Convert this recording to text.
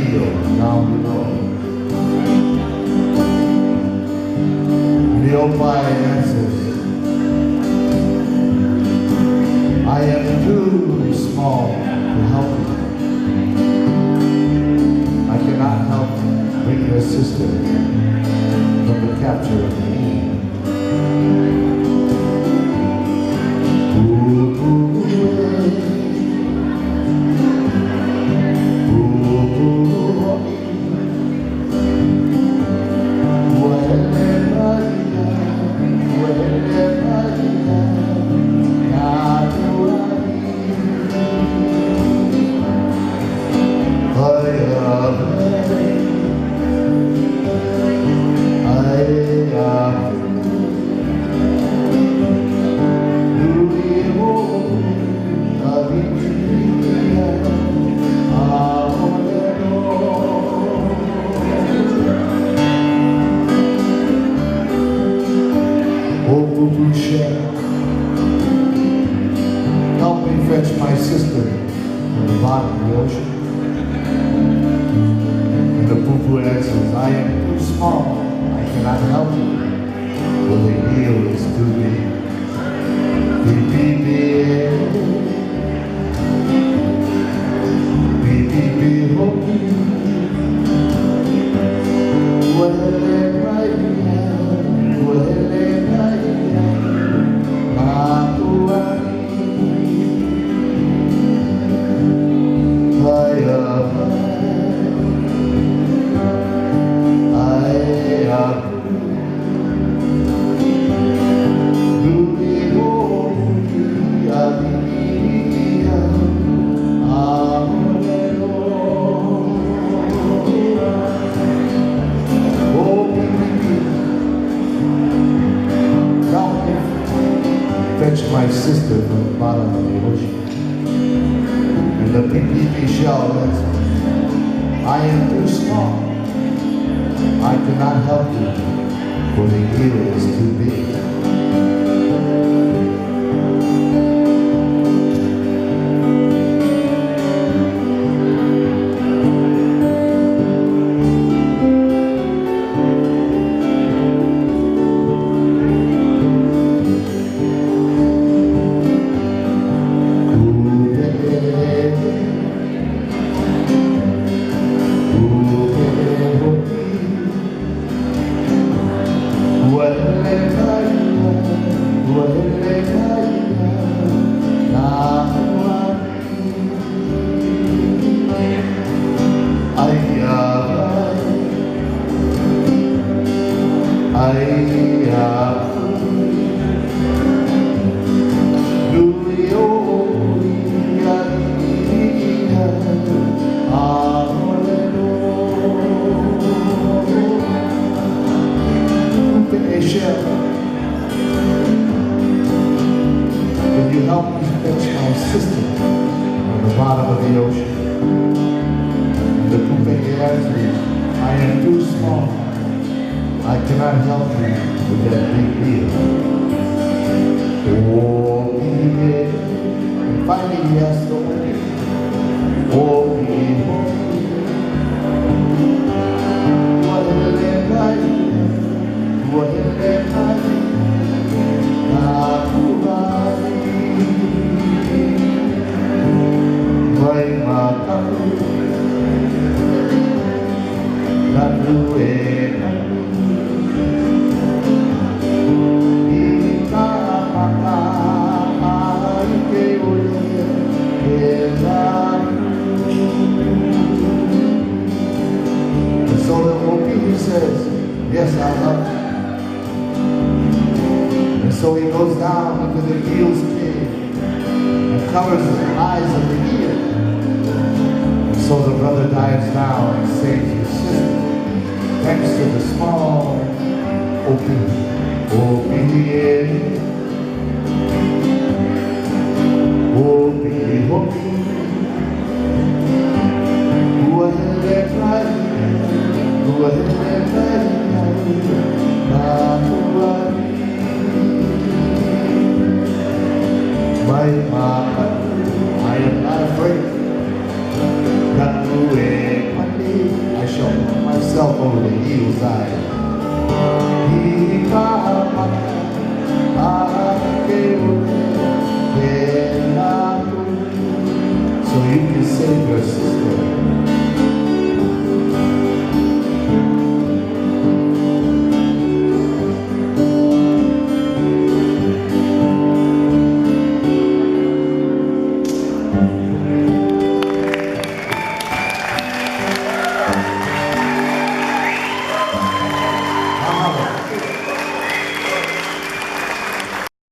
heel down below. The Opie answers, I am too small to help you. I cannot help bring your sister from the capture of the Eve. Help me fetch my sister from the bottom of the ocean. And the Poo-Poo answers, I am too small, I cannot help you, for the heel is too big. Fetch my sister from the bottom of the ocean. And the Pee-Pee shell answers, I am too small. I cannot help you, for the heel is too big. Can you help me fetch my sister on the bottom of the ocean? And the Poo-Pee answers, I am too small. I cannot help you with that big deal. Oh, baby. And finally he has to open. Oh, baby. What is it like? What is it like? So the Opie says, yes, I'll help you. And so he goes down into the eel's cave and covers the eyes of the eel. And so the brother dives down and saves his sister, thanks to the small Opie. Opie, Opie, Opie. I am not afraid. over the hillside.